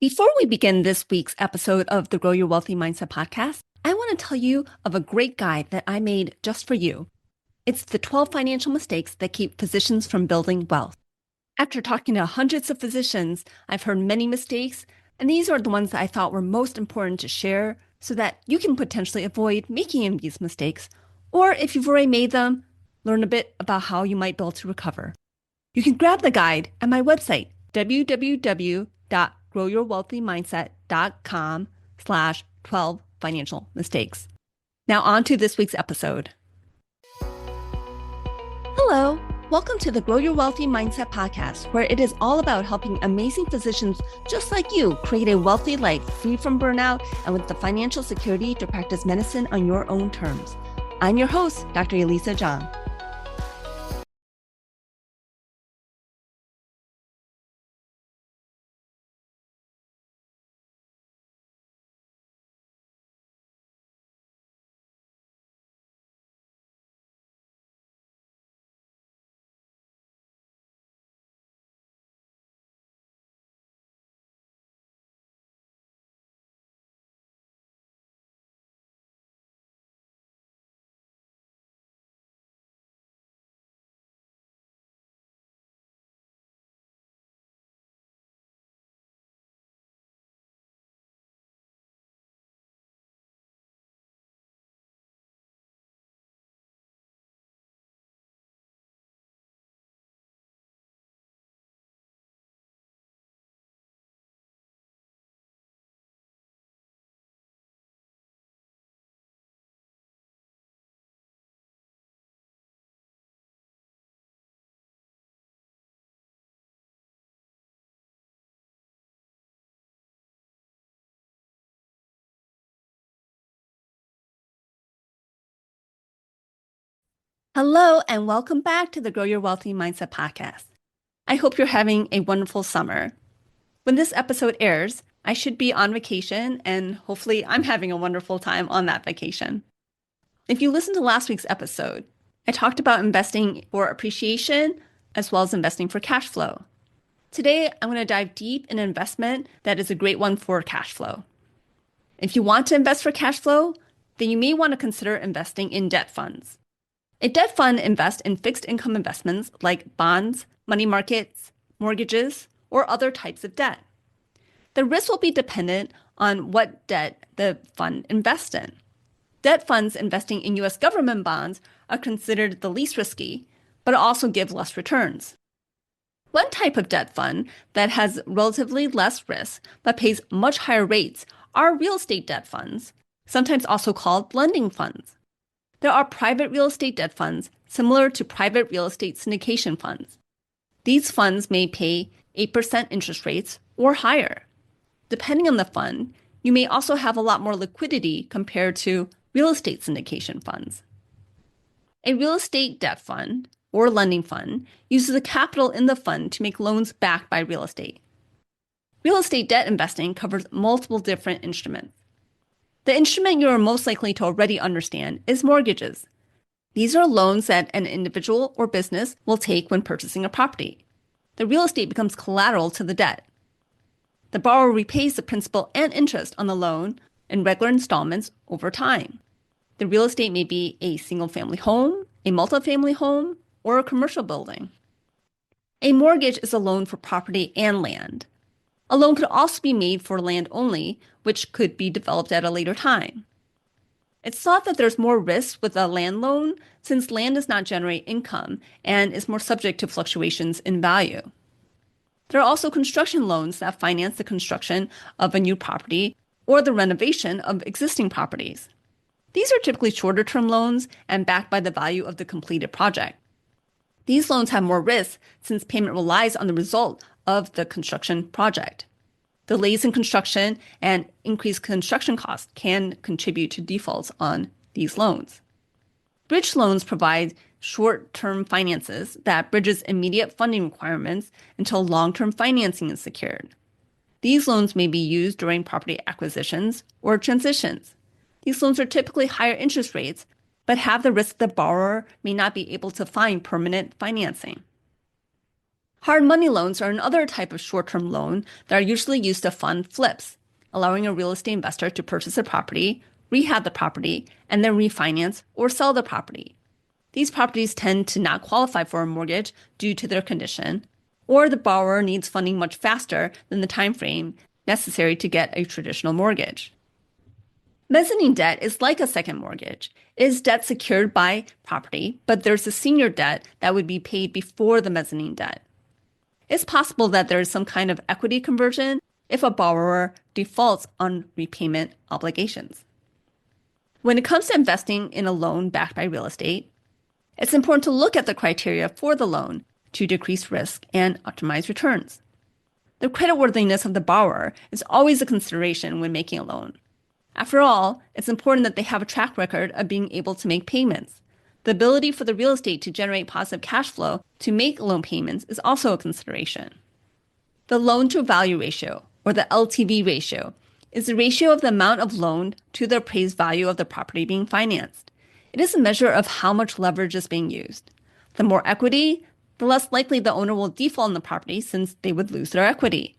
Before we begin this week's episode of the Grow Your Wealthy Mindset podcast, I want to tell you of a great guide that I made just for you. It's the 12 financial mistakes that keep physicians from building wealth. After talking to hundreds of physicians, I've heard many mistakes, and these are the ones that I thought were most important to share so that you can potentially avoid making these mistakes, or if you've already made them, learn a bit about how you might be able to recover. You can grab the guide at my website, www.growyourwealthymindset.com/12 financial mistakes. Now on to this week's episode. Hello, welcome to the Grow Your Wealthy Mindset podcast, where it is all about helping amazing physicians just like you create a wealthy life free from burnout and with the financial security to practice medicine on your own terms. I'm your host, Dr. Elisa Chiang. Hello, and welcome back to the Grow Your Wealthy Mindset podcast. I hope you're having a wonderful summer. When this episode airs, I should be on vacation, and hopefully I'm having a wonderful time on that vacation. If you listened to last week's episode, I talked about investing for appreciation as well as investing for cash flow. Today, I'm going to dive deep in an investment that is a great one for cash flow. If you want to invest for cash flow, then you may want to consider investing in debt funds. A debt fund invests in fixed income investments like bonds, money markets, mortgages, or other types of debt. The risk will be dependent on what debt the fund invests in. Debt funds investing in U.S. government bonds are considered the least risky, but also give less returns. One type of debt fund that has relatively less risk but pays much higher rates are real estate debt funds, sometimes also called lending funds. There are private real estate debt funds similar to private real estate syndication funds. These funds may pay 8% interest rates or higher. Depending on the fund, you may also have a lot more liquidity compared to real estate syndication funds. A real estate debt fund or lending fund uses the capital in the fund to make loans backed by real estate. Real estate debt investing covers multiple different instruments. The instrument you are most likely to already understand is mortgages. These are loans that an individual or business will take when purchasing a property. The real estate becomes collateral to the debt. The borrower repays the principal and interest on the loan in regular installments over time. The real estate may be a single-family home, a multifamily home, or a commercial building. A mortgage is a loan for property and land. A loan could also be made for land only, which could be developed at a later time. It's thought that there's more risk with a land loan since land does not generate income and is more subject to fluctuations in value. There are also construction loans that finance the construction of a new property or the renovation of existing properties. These are typically shorter-term loans and backed by the value of the completed project. These loans have more risk since payment relies on the result of the construction project. Delays in construction and increased construction costs can contribute to defaults on these loans. Bridge loans provide short-term finances that bridges immediate funding requirements until long-term financing is secured. These loans may be used during property acquisitions or transitions. These loans are typically higher interest rates, but have the risk the borrower may not be able to find permanent financing. Hard money loans are another type of short-term loan that are usually used to fund flips, allowing a real estate investor to purchase a property, rehab the property, and then refinance or sell the property. These properties tend to not qualify for a mortgage due to their condition, or the borrower needs funding much faster than the time frame necessary to get a traditional mortgage. Mezzanine debt is like a second mortgage. It is debt secured by property, but there's a senior debt that would be paid before the mezzanine debt. It's possible that there is some kind of equity conversion if a borrower defaults on repayment obligations. When it comes to investing in a loan backed by real estate, it's important to look at the criteria for the loan to decrease risk and optimize returns. The creditworthiness of the borrower is always a consideration when making a loan. After all, it's important that they have a track record of being able to make payments. The ability for the real estate to generate positive cash flow to make loan payments is also a consideration. The loan-to-value ratio, or the LTV ratio, is the ratio of the amount of loan to the appraised value of the property being financed. It is a measure of how much leverage is being used. The more equity, the less likely the owner will default on the property since they would lose their equity.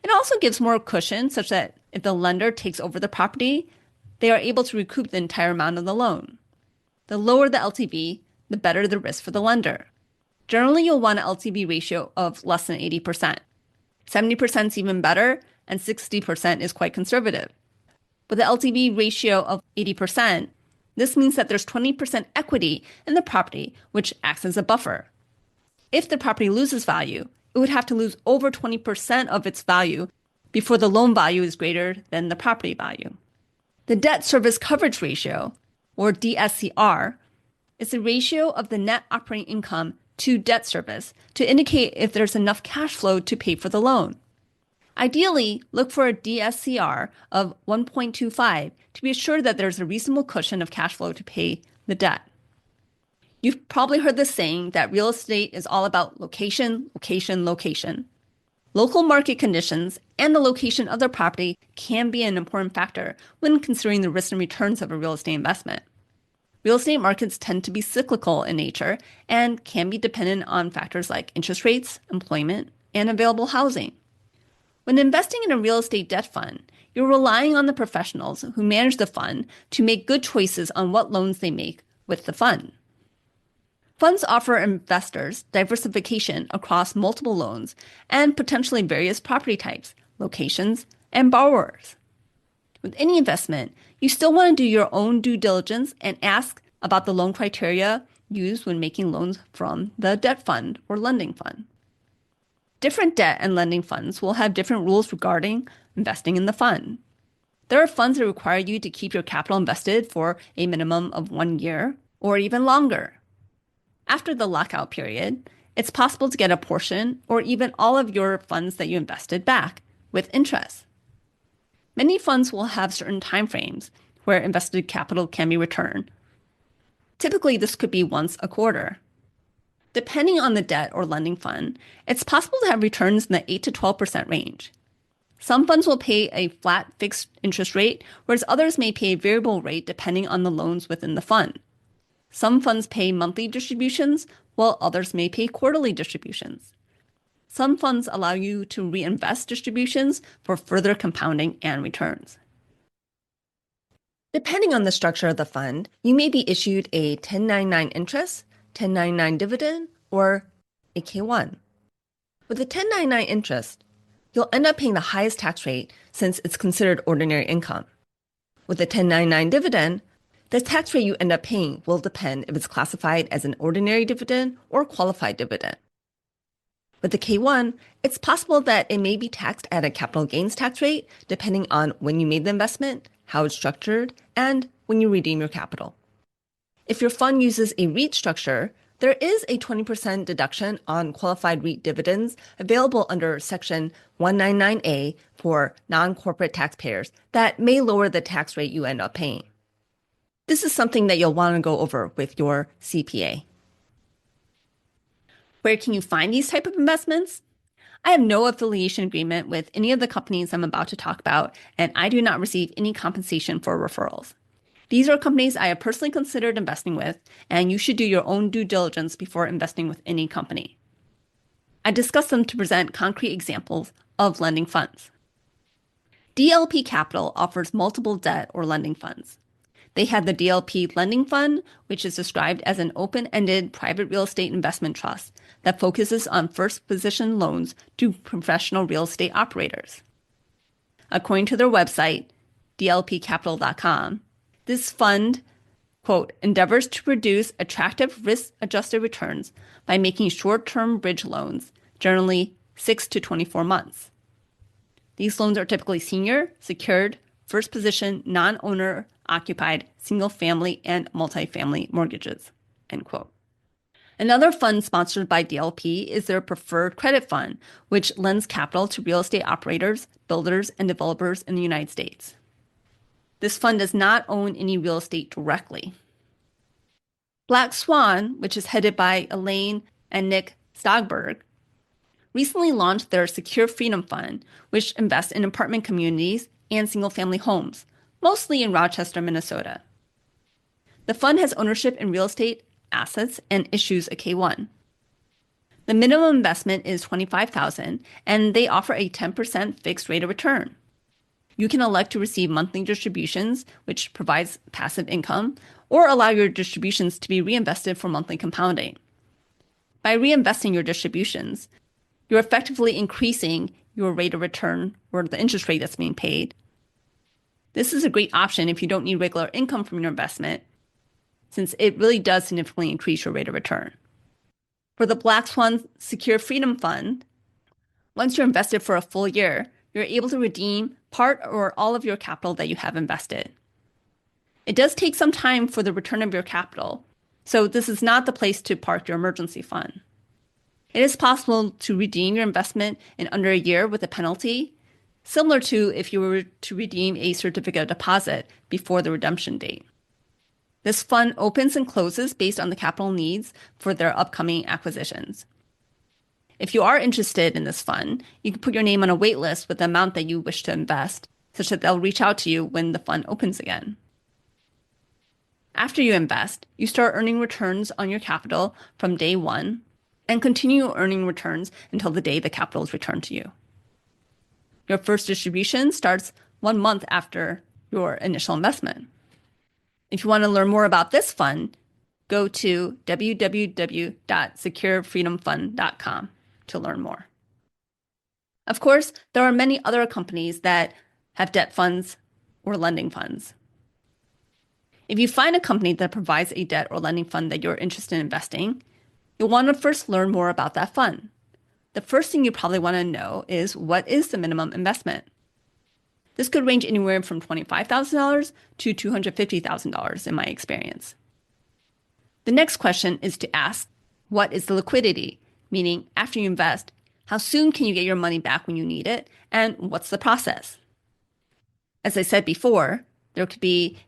It also gives more cushion such that if the lender takes over the property, they are able to recoup the entire amount of the loan. The lower the LTV, the better the risk for the lender. Generally, you'll want an LTV ratio of less than 80%. 70% is even better, and 60% is quite conservative. With the LTV ratio of 80%, this means that there's 20% equity in the property, which acts as a buffer. If the property loses value, it would have to lose over 20% of its value before the loan value is greater than the property value. The debt service coverage ratio, or DSCR, is the ratio of the net operating income to debt service to indicate if there's enough cash flow to pay for the loan. Ideally, look for a DSCR of 1.25 to be assured that there's a reasonable cushion of cash flow to pay the debt. You've probably heard the saying that real estate is all about location, location, location. Local market conditions and the location of the property can be an important factor when considering the risks and returns of a real estate investment. Real estate markets tend to be cyclical in nature and can be dependent on factors like interest rates, employment, and available housing. When investing in a real estate debt fund, you're relying on the professionals who manage the fund to make good choices on what loans they make with the fund. Funds offer investors diversification across multiple loans and potentially various property types, locations, and borrowers. With any investment, you still want to do your own due diligence and ask about the loan criteria used when making loans from the debt fund or lending fund. Different debt and lending funds will have different rules regarding investing in the fund. There are funds that require you to keep your capital invested for a minimum of 1 year or even longer. After the lockout period, it's possible to get a portion or even all of your funds that you invested back with interest. Many funds will have certain timeframes where invested capital can be returned. Typically, this could be once a quarter. Depending on the debt or lending fund, it's possible to have returns in the 8 to 12% range. Some funds will pay a flat fixed interest rate, whereas others may pay a variable rate depending on the loans within the fund. Some funds pay monthly distributions, while others may pay quarterly distributions. Some funds allow you to reinvest distributions for further compounding and returns. Depending on the structure of the fund, you may be issued a 1099 interest, 1099 dividend, or a K1. With a 1099 interest, you'll end up paying the highest tax rate since it's considered ordinary income. With a 1099 dividend, the tax rate you end up paying will depend if it's classified as an ordinary dividend or qualified dividend. With the K1, it's possible that it may be taxed at a capital gains tax rate depending on when you made the investment, how it's structured, and when you redeem your capital. If your fund uses a REIT structure, there is a 20% deduction on qualified REIT dividends available under Section 199A for non-corporate taxpayers that may lower the tax rate you end up paying. This is something that you'll want to go over with your CPA. Where can you find these type of investments? I have no affiliation agreement with any of the companies I'm about to talk about, and I do not receive any compensation for referrals. These are companies I have personally considered investing with, and you should do your own due diligence before investing with any company. I discuss them to present concrete examples of lending funds. DLP Capital offers multiple debt or lending funds. They have the DLP Lending Fund, which is described as an open-ended private real estate investment trust that focuses on first-position loans to professional real estate operators. According to their website, dlpcapital.com, this fund, quote, endeavors to produce attractive risk-adjusted returns by making short-term bridge loans, generally 6 to 24 months. These loans are typically senior, secured, first-position, non-owner occupied single-family and multifamily mortgages, end quote. Another fund sponsored by DLP is their Preferred Credit Fund, which lends capital to real estate operators, builders, and developers in the United States. This fund does not own any real estate directly. Black Swan, which is headed by Elaine and Nick Stogberg, recently launched their Secure Freedom Fund, which invests in apartment communities and single-family homes, mostly in Rochester, Minnesota. The fund has ownership in real estate assets and issues a K-1. The minimum investment is $25,000, and they offer a 10% fixed rate of return. You can elect to receive monthly distributions, which provides passive income, or allow your distributions to be reinvested for monthly compounding. By reinvesting your distributions, you're effectively increasing your rate of return, or the interest rate that's being paid. This is a great option if you don't need regular income from your investment, since it really does significantly increase your rate of return. For the Black Swan Secure Freedom Fund, once you're invested for a full year, you're able to redeem part or all of your capital that you have invested. It does take some time for the return of your capital, so this is not the place to park your emergency fund. It is possible to redeem your investment in under a year with a penalty, similar to if you were to redeem a certificate of deposit before the redemption date. This fund opens and closes based on the capital needs for their upcoming acquisitions. If you are interested in this fund, you can put your name on a wait list with the amount that you wish to invest, such that they'll reach out to you when the fund opens again. After you invest, you start earning returns on your capital from day one and continue earning returns until the day the capital is returned to you. Your first distribution starts 1 month after your initial investment. If you want to learn more about this fund, go to www.securefreedomfund.com to learn more. Of course, there are many other companies that have debt funds or lending funds. If you find a company that provides a debt or lending fund that you're interested in investing, you'll want to first learn more about that fund. The first thing you probably want to know is, what is the minimum investment? This could range anywhere from $25,000 to $250,000 in my experience. The next question is to ask, what is the liquidity? Meaning, after you invest, how soon can you get your money back when you need it, and what's the process? As I said before, there could be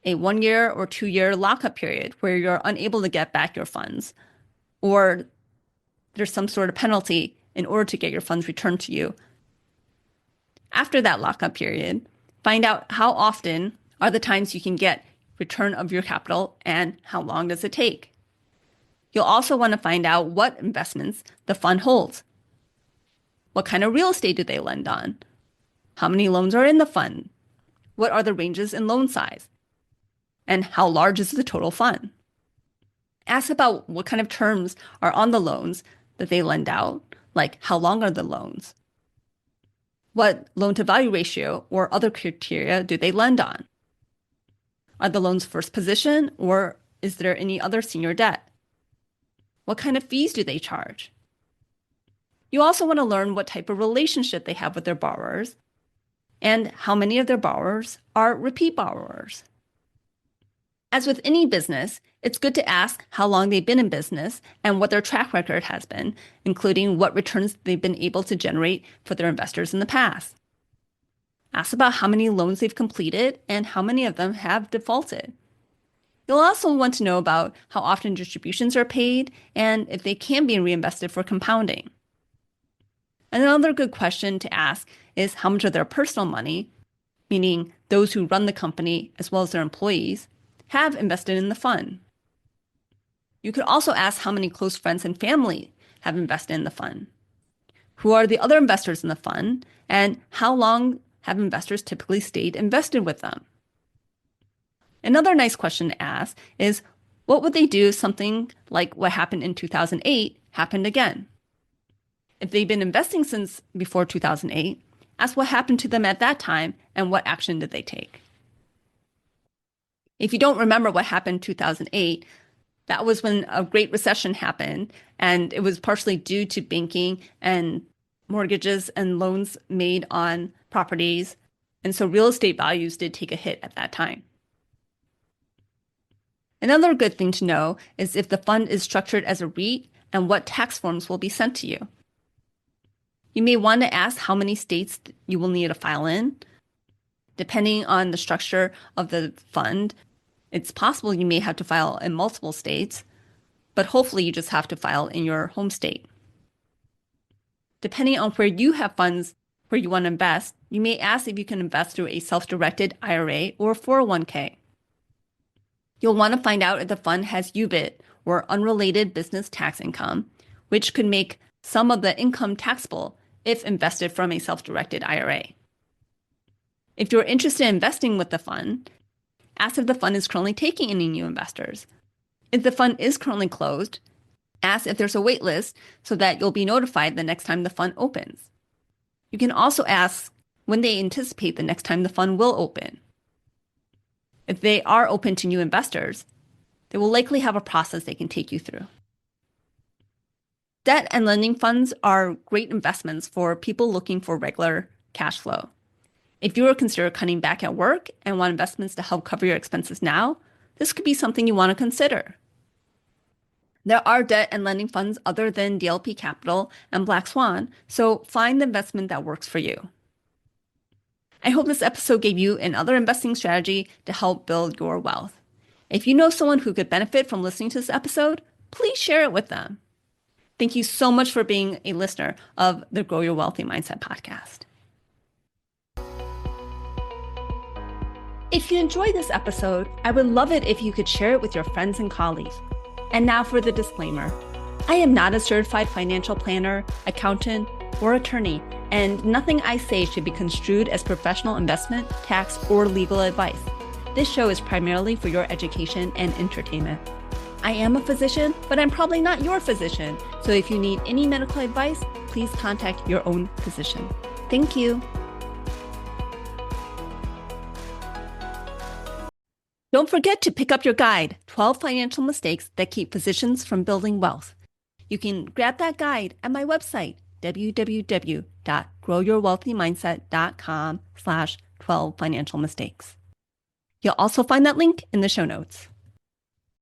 a 1 year or 2 year lockup period where you're unable to get back your funds, or there's some sort of penalty in order to get your funds returned to you. After that lockup period, find out how often are the times you can get return of your capital and how long does it take. You'll also want to find out what investments the fund holds. What kind of real estate do they lend on? How many loans are in the fund? What are the ranges in loan size? And how large is the total fund? Ask about what kind of terms are on the loans that they lend out, like how long are the loans? What loan-to-value ratio or other criteria do they lend on? Are the loans first position, or is there any other senior debt? What kind of fees do they charge? You also want to learn what type of relationship they have with their borrowers and how many of their borrowers are repeat borrowers. As with any business, it's good to ask how long they've been in business and what their track record has been, including what returns they've been able to generate for their investors in the past. Ask about how many loans they've completed and how many of them have defaulted. You'll also want to know about how often distributions are paid and if they can be reinvested for compounding. Another good question to ask is how much of their personal money, meaning those who run the company as well as their employees, have invested in the fund. You could also ask how many close friends and family have invested in the fund. Who are the other investors in the fund? And how long have investors typically stayed invested with them? Another nice question to ask is, what would they do if something like what happened in 2008 happened again? If they've been investing since before 2008, ask what happened to them at that time and what action did they take. If you don't remember what happened in 2008, that was when a Great Recession happened, and it was partially due to banking and mortgages and loans made on properties. And so real estate values did take a hit at that time. Another good thing to know is if the fund is structured as a REIT and what tax forms will be sent to you. You may want to ask how many states you will need to file in. Depending on the structure of the fund, it's possible you may have to file in multiple states, but hopefully you just have to file in your home state. Depending on where you have funds where you want to invest, you may ask if you can invest through a self-directed IRA or 401k. You'll want to find out if the fund has UBIT or unrelated business tax income, which could make some of the income taxable if invested from a self-directed IRA. If you're interested in investing with the fund, ask if the fund is currently taking any new investors. If the fund is currently closed, ask if there's a wait list so that you'll be notified the next time the fund opens. You can also ask when they anticipate the next time the fund will open. If they are open to new investors, they will likely have a process they can take you through. Debt and lending funds are great investments for people looking for regular cash flow. If you are considering cutting back at work and want investments to help cover your expenses now, this could be something you want to consider. There are debt and lending funds other than DLP Capital and Black Swan, so find the investment that works for you. I hope this episode gave you another investing strategy to help build your wealth. If you know someone who could benefit from listening to this episode, please share it with them. Thank you so much for being a listener of the Grow Your Wealthy Mindset podcast. If you enjoyed this episode, I would love it if you could share it with your friends and colleagues. And now for the disclaimer. I am not a certified financial planner, accountant, or attorney, and nothing I say should be construed as professional investment, tax, or legal advice. This show is primarily for your education and entertainment. I am a physician, but I'm probably not your physician, so if you need any medical advice, please contact your own physician. Thank you. Don't forget to pick up your guide, 12 Financial Mistakes That Keep Physicians from Building Wealth. You can grab that guide at my website, www.growyourwealthymindset.com/12 financial mistakes. You'll also find that link in the show notes.